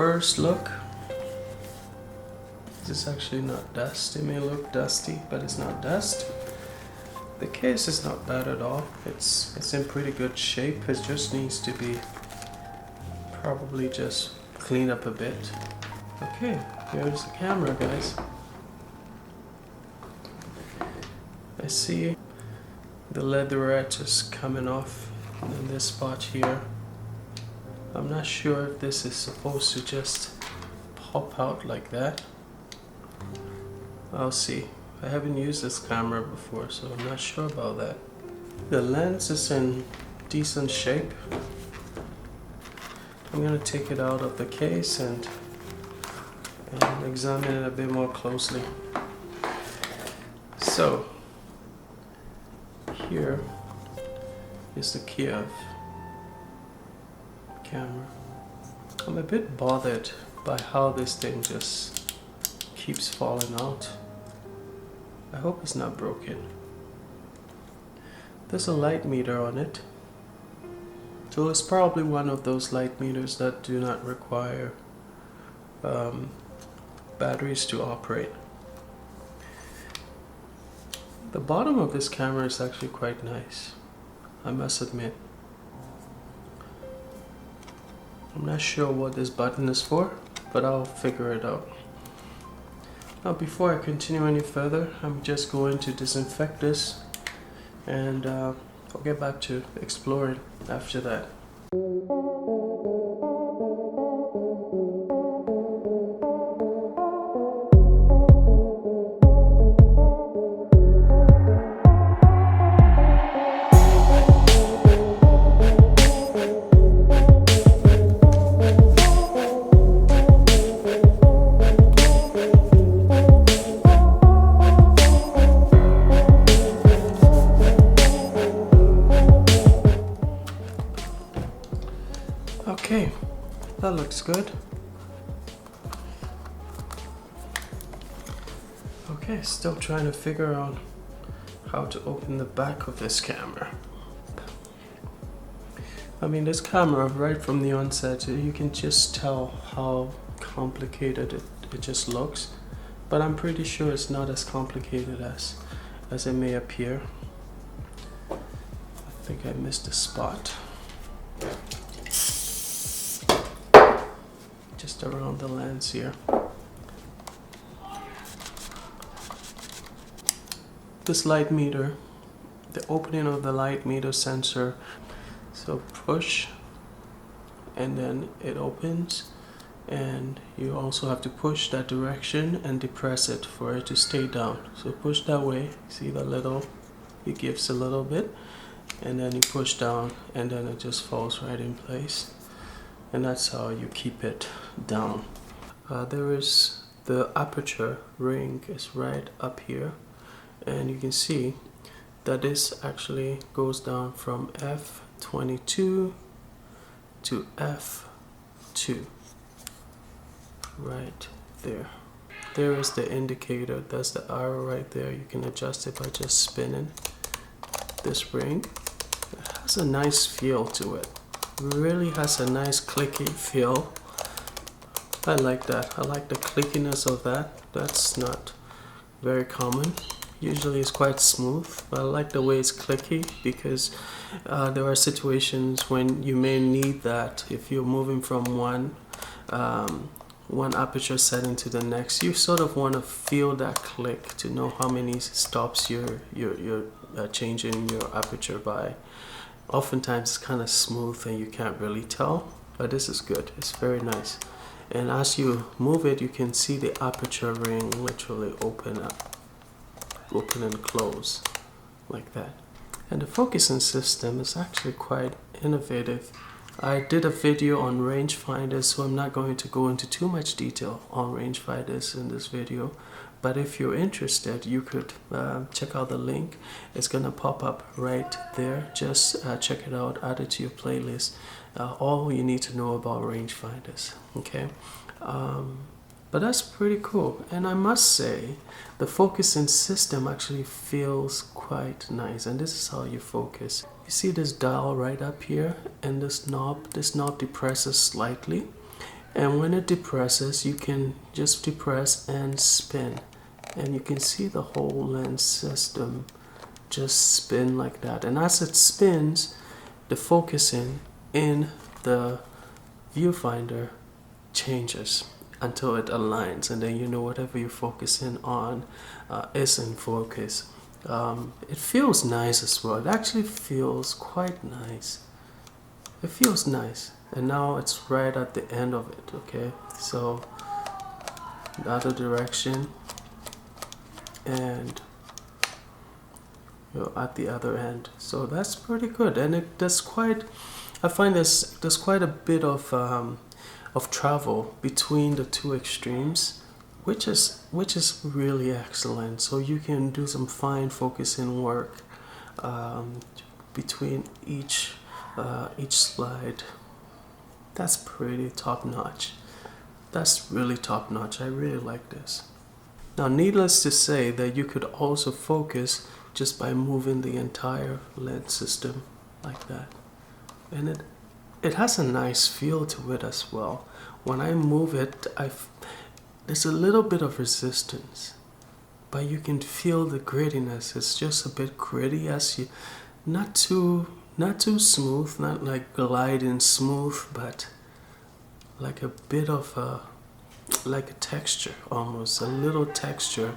first look, this is actually not dust. It may look dusty, but it's not dust. The case is not bad at all. It's in pretty good shape. It just needs to be probably just cleaned up a bit. Okay, here's the camera, guys. I see the leatherette is coming off in this spot here. I'm not sure if this is supposed to just pop out like that. I'll see. I haven't used this camera before, so I'm not sure about that. The lens is in decent shape. I'm gonna take it out of the case and examine it a bit more closely. So, here is the Kiev camera. I'm a bit bothered by how this thing just keeps falling out. I hope it's not broken. There's a light meter on it. So it's probably one of those light meters that do not require batteries to operate. The bottom of this camera is actually quite nice, I must admit. I'm not sure what this button is for, but I'll figure it out. Now, before I continue any further, I'm just going to disinfect this, and I'll get back to exploring after that. Okay, that looks good. Okay, still trying to figure out how to open the back of this camera. I mean, this camera, right from the onset, you can just tell how complicated it just looks. But I'm pretty sure it's not as complicated as it may appear. I think I missed a spot. Just around the lens here. This light meter, the opening of the light meter sensor, so push and then it opens, and you also have to push that direction and depress it for it to stay down. So push that way, see the little, it gives a little bit, and then you push down and then it just falls right in place. And that's how you keep it down. There is the aperture ring is right up here, and you can see that this actually goes down from F22 to F2 right there. There is the indicator, that's the arrow right there. You can adjust it by just spinning this ring. It has a nice feel to it. Really has a nice clicky feel. I like that. I like the clickiness of that. That's not very common. Usually it's quite smooth, but I like the way it's clicky because there are situations when you may need that. If you're moving from one aperture setting to the next, you sort of want to feel that click to know how many stops you're changing your aperture by. Oftentimes it's kind of smooth and you can't really tell, but this is good. It's very nice. And as you move it, you can see the aperture ring literally open and close like that. And the focusing system is actually quite innovative. I did a video on rangefinders, so I'm not going to go into too much detail on rangefinders in this video. But if you're interested, you could check out the link. It's gonna pop up right there. Just check it out, add it to your playlist. All you need to know about rangefinders, okay? But that's pretty cool. And I must say, the focusing system actually feels quite nice. And this is how you focus. You see this dial right up here, and this knob depresses slightly. And when it depresses, you can just depress and spin, and you can see the whole lens system just spin like that. And as it spins, the focusing in the viewfinder changes until it aligns, and then you know whatever you're focusing on is in focus. It feels nice as well. It actually feels quite nice. It feels nice. And now it's right at the end of it. Okay, so the other direction, and you're at the other end. So that's pretty good. And it does quite, I find there's quite a bit of travel between the two extremes, which is really excellent. So you can do some fine focusing work between each slide. That's pretty top notch. That's really top notch. I really like this. Now, needless to say that you could also focus just by moving the entire lens system like that, and it has a nice feel to it as well. When I move it, there's a little bit of resistance, but you can feel the grittiness. It's just a bit gritty, as you not too smooth, not like gliding smooth, but like a bit of like a texture, almost a little texture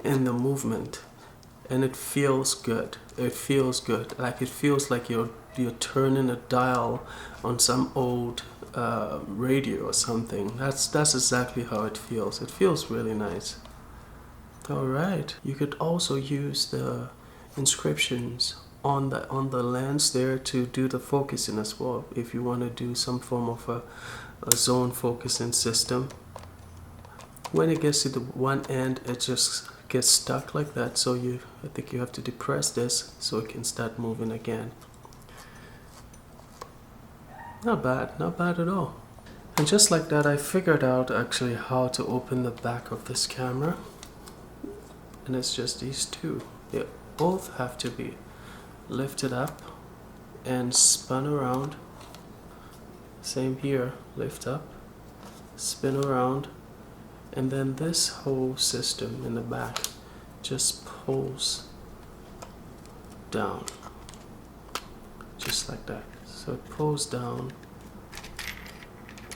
in the movement, and it feels good. It feels good. Like it feels like you're turning a dial on some old radio or something. That's exactly how it feels. It feels really nice. All right. You could also use the inscriptions on the lens there to do the focusing as well, if you want to do some form of a zone focusing system. When it gets to the one end, it just gets stuck like that, so I think you have to depress this so it can start moving again. Not bad at all. And just like that, I figured out actually how to open the back of this camera, and it's just these two. They both have to be lifted up and spun around. Same here, lift up, spin around, and then this whole system in the back just pulls down, just like that. So it pulls down,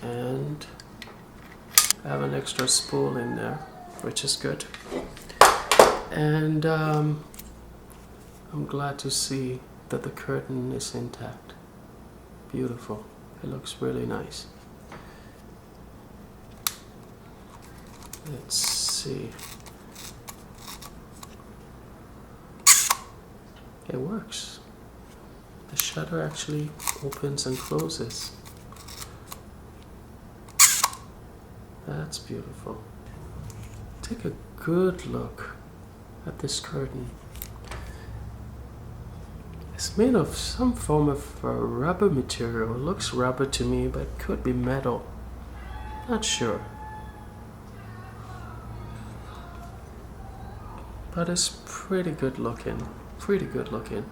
and I have an extra spool in there, which is good. And I'm glad to see that the curtain is intact. Beautiful. It looks really nice. Let's see. It works. The shutter actually opens and closes. That's beautiful. Take a good look at this curtain. It's made of some form of rubber material. It looks rubber to me, but it could be metal. Not sure. But it's pretty good looking. Pretty good looking.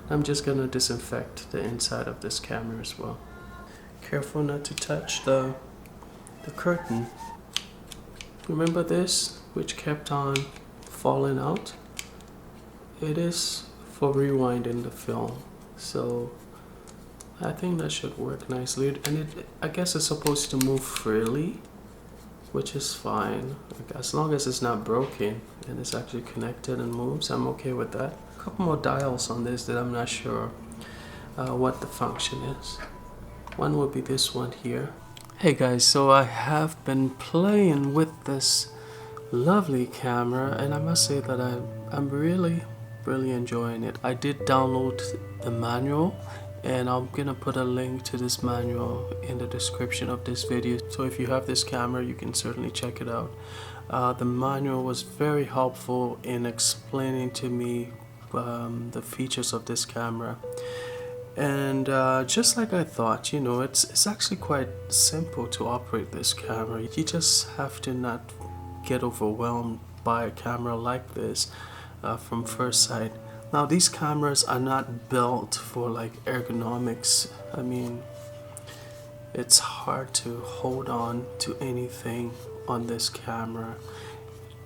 I'm just gonna disinfect the inside of this camera as well. Careful not to touch the curtain. Remember this, which kept on falling out? It is for rewinding the film, so I think that should work nicely. And I guess it's supposed to move freely, which is fine. As long as it's not broken and it's actually connected and moves, I'm okay with that. A couple more dials on this that I'm not sure what the function is. One would be this one here. Hey guys, so I have been playing with this lovely camera, and I must say that I'm really enjoying it. I did download the manual, and I'm gonna put a link to this manual in the description of this video, so if you have this camera you can certainly check it out. The manual was very helpful in explaining to me the features of this camera, and just like I thought, you know, it's actually quite simple to operate this camera. You just have to not get overwhelmed by a camera like this from first sight. Now, these cameras are not built for like ergonomics. I mean, it's hard to hold on to anything on this camera.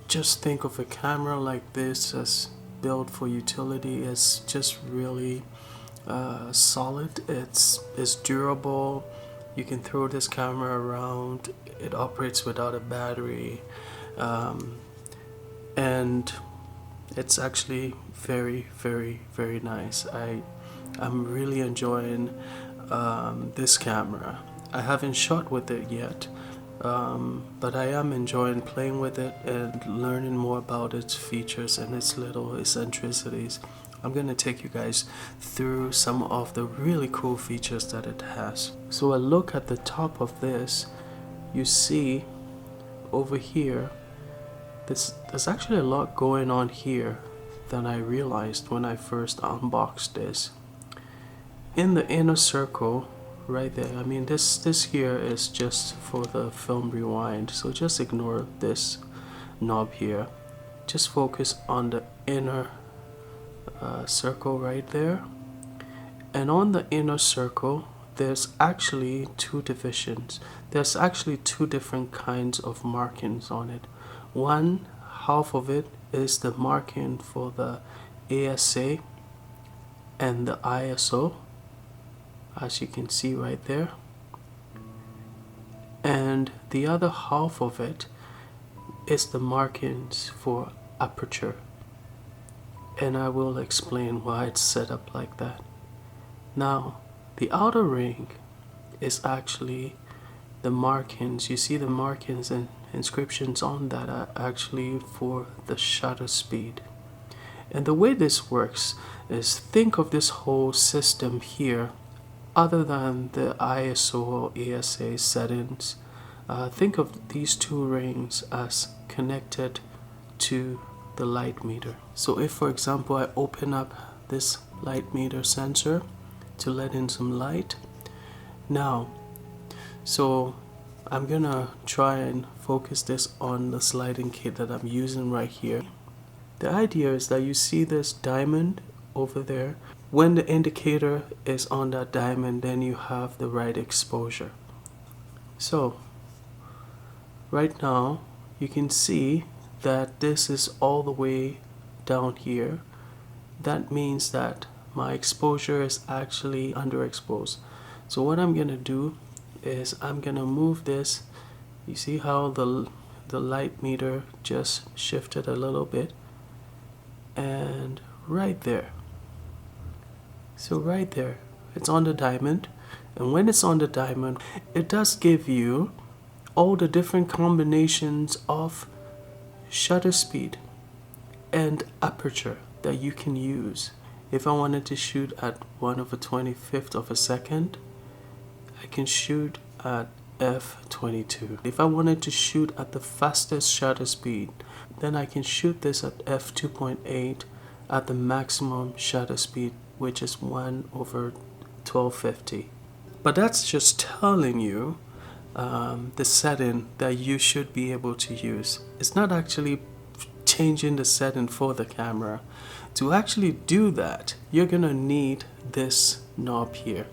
Just think of a camera like this as built for utility. It's just really solid. It's durable. You can throw this camera around. It operates without a battery, and it's actually very, very, very nice. I'm really enjoying this camera. I haven't shot with it yet, but I am enjoying playing with it and learning more about its features and its little eccentricities. I'm gonna take you guys through some of the really cool features that it has. So a look at the top of this, you see over here, there's actually a lot going on here than I realized when I first unboxed this. In the inner circle right there, I mean this here is just for the film rewind, so just ignore this knob here. Just focus on the inner circle right there, and on the inner circle there's actually two divisions. There's actually two different kinds of markings on it. One half of it is the marking for the ASA and the ISO, as you can see right there, and the other half of it is the markings for aperture, and I will explain why it's set up like that. Now the outer ring is actually the markings. You see the markings and inscriptions on that are actually for the shutter speed. And the way this works is, think of this whole system here, other than the ISO or ASA settings, think of these two rings as connected to the light meter. So if, for example, I open up this light meter sensor to let in some light, now, so I'm gonna try and focus this on the sliding kit that I'm using right here. The idea is that you see this diamond over there. When the indicator is on that diamond, then you have the right exposure. So right now you can see that this is all the way down here. That means that my exposure is actually underexposed. So what I'm gonna do is I'm gonna move this. You see how the light meter just shifted a little bit, and right there, so right there it's on the diamond. And when it's on the diamond, it does give you all the different combinations of shutter speed and aperture that you can use. If I wanted to shoot at 1/25 of a second, I can shoot at f/22. If I wanted to shoot at the fastest shutter speed, then I can shoot this at f/2.8 at the maximum shutter speed, which is 1/1250. But that's just telling you the setting that you should be able to use. It's not actually changing the setting for the camera. To actually do that, you're gonna need this knob here.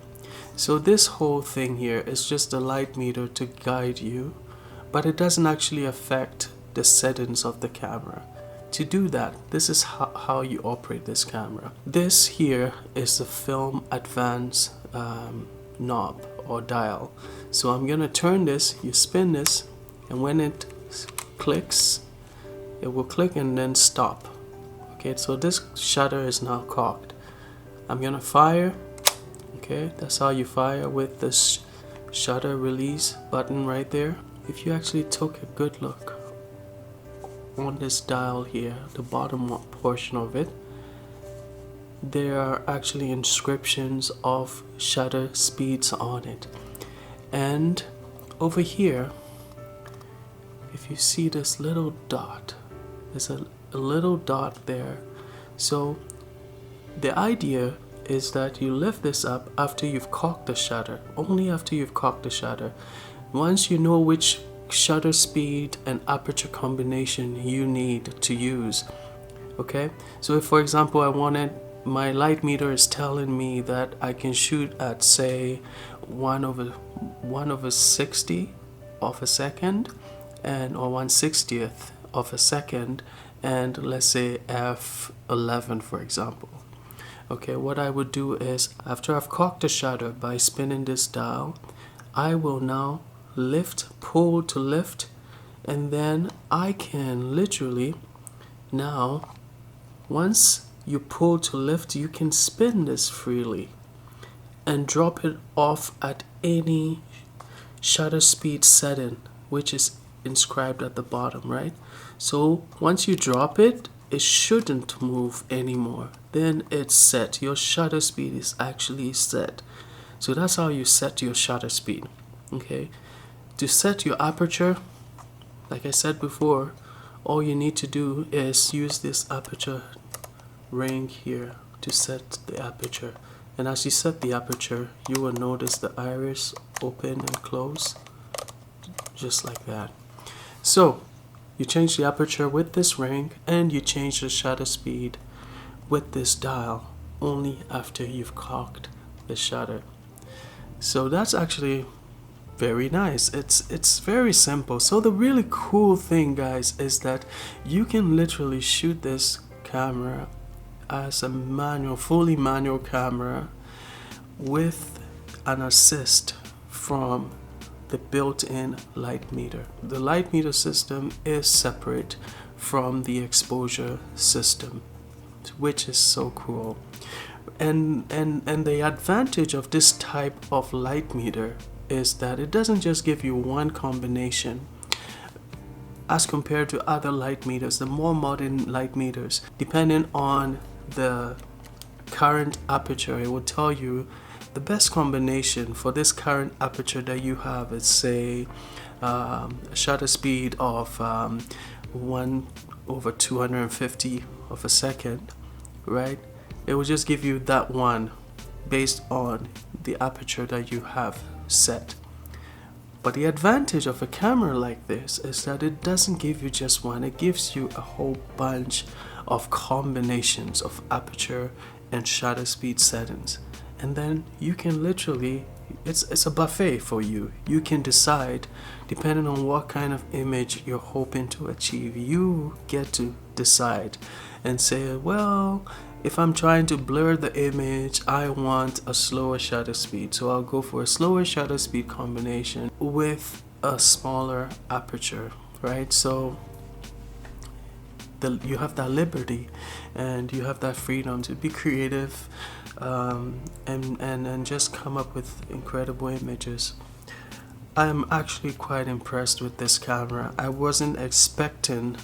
So this whole thing here is just a light meter to guide you, but it doesn't actually affect the settings of the camera. To do that, this is how you operate this camera. This here is the film advance knob or dial. So I'm gonna turn this, you spin this, and when it clicks, it will click and then stop. Okay, so this shutter is now cocked. I'm gonna fire. Okay, that's how you fire, with this shutter release button right there. If you actually took a good look on this dial here, the bottom portion of it, there are actually inscriptions of shutter speeds on it. And over here, if you see this little dot, there's a little dot there. So the idea is that you lift this up after you've cocked the shutter, only after you've cocked the shutter. Once you know which shutter speed and aperture combination you need to use. Okay, so if, for example, I wanted, my light meter is telling me that I can shoot at, say, 1 over 60 of a second, and or 1/60th of a second, and let's say f11 for example. Okay, what I would do is, after I've cocked the shutter by spinning this dial, I will now pull to lift, and then I can literally now, once you pull to lift, you can spin this freely and drop it off at any shutter speed setting, which is inscribed at the bottom, right? So once you drop it, it shouldn't move anymore. Then it's set. Your shutter speed is actually set. So that's how you set your shutter speed. Okay. To set your aperture, like I said before, all you need to do is use this aperture ring here to set the aperture. And as you set the aperture, you will notice the iris open and close, just like that. So you change the aperture with this ring, and you change the shutter speed with this dial only after you've cocked the shutter. So that's actually very nice. It's very simple. So the really cool thing, guys, is that you can literally shoot this camera as a fully manual camera with an assist from the built-in light meter. The light meter system is separate from the exposure system, which is so cool. And the advantage of this type of light meter is that it doesn't just give you one combination. As compared to other light meters, the more modern light meters, depending on the current aperture, it will tell you the best combination for this current aperture that you have is, say, a shutter speed of 1/250 of a second, right? It will just give you that one based on the aperture that you have set. But the advantage of a camera like this is that it doesn't give you just one, it gives you a whole bunch of combinations of aperture and shutter speed settings. And then you can literally, it's a buffet for you. You can decide, depending on what kind of image you're hoping to achieve, you get to decide and say, well, if I'm trying to blur the image, I want a slower shutter speed. So I'll go for a slower shutter speed combination with a smaller aperture, right? So you have that liberty and you have that freedom to be creative and just come up with incredible images. I'm actually quite impressed with this camera. I wasn't expecting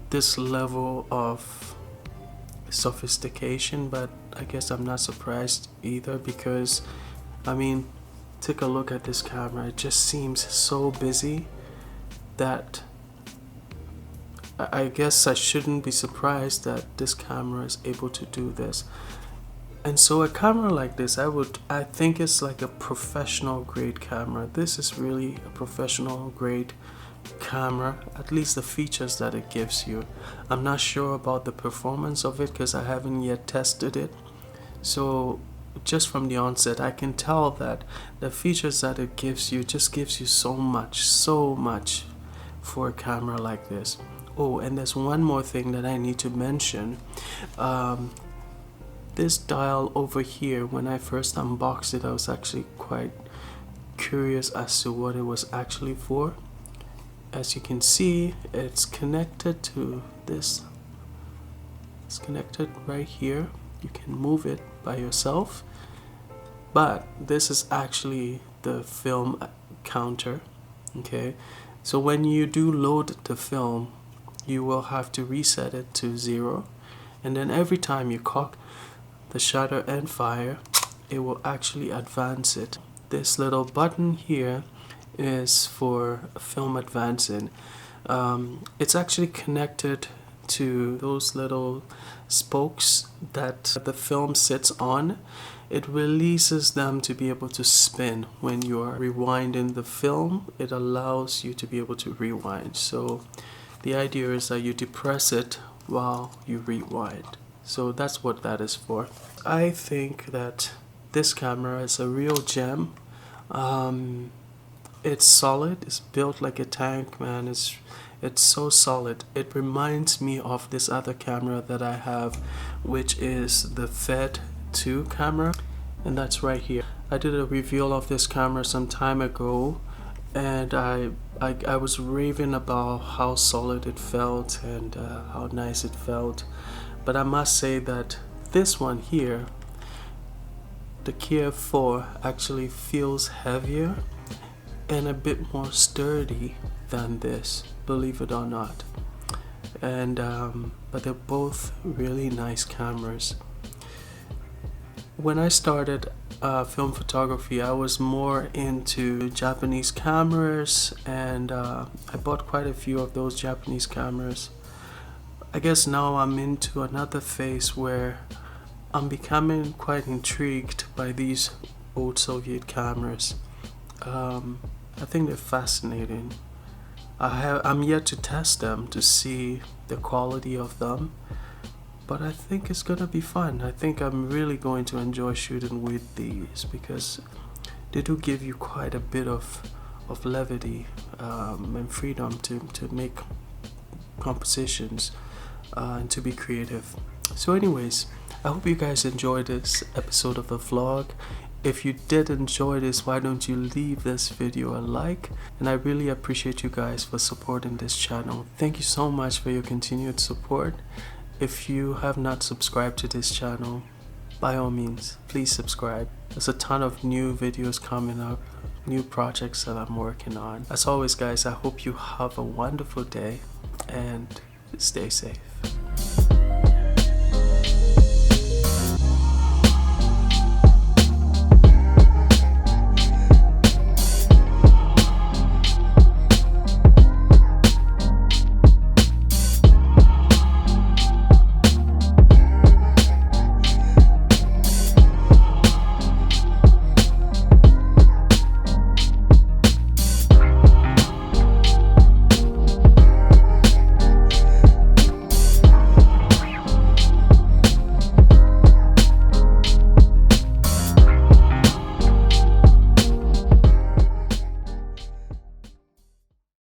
this level of sophistication, but I guess I'm not surprised either, because I mean, take a look at this camera. It just seems so busy that I guess I shouldn't be surprised that this camera is able to do this. And so a camera like this, I think it's like a professional grade camera. This is really a professional grade camera, at least the features that it gives you. I'm not sure about the performance of it because I haven't yet tested it. So just from the onset, I can tell that the features that it gives you just gives you so much for a camera like this. Oh, and there's one more thing that I need to mention. This dial over here, when I first unboxed it, I was actually quite curious as to what it was actually for. As you can see, it's connected to this. It's connected right here. You can move it by yourself. But this is actually the film counter. Okay, so when you do load the film, you will have to reset it to 0. And then every time you cock the shutter and fire, it will actually advance it. This little button here is for film advancing. It's actually connected to those little spokes that the film sits on. It releases them to be able to spin. When you are rewinding the film, it allows you to be able to rewind. So the idea is that you depress it while you rewind. So that's what that is for. I think that this camera is a real gem. It's solid. It's built like a tank, man. It's so solid. It reminds me of this other camera that I have, which is the Fed 2 camera, and that's right here. I did a review of this camera some time ago, and I was raving about how solid it felt and how nice it felt. But I must say that this one here, the Kiev 4, actually feels heavier and a bit more sturdy than this, believe it or not. And but they're both really nice cameras. When I started film photography, I was more into Japanese cameras, and I bought quite a few of those Japanese cameras. I guess now I'm into another phase where I'm becoming quite intrigued by these old Soviet cameras. I think they're fascinating. I'm yet to test them to see the quality of them, but I think it's gonna be fun. I think I'm really going to enjoy shooting with these because they do give you quite a bit of levity and freedom to make compositions and to be creative. So anyways, I hope you guys enjoyed this episode of the vlog. If you did enjoy this, why don't you leave this video a like? And I really appreciate you guys for supporting this channel. Thank you so much for your continued support. If you have not subscribed to this channel, by all means, please subscribe. There's a ton of new videos coming up, new projects that I'm working on. As always, guys, I hope you have a wonderful day and stay safe.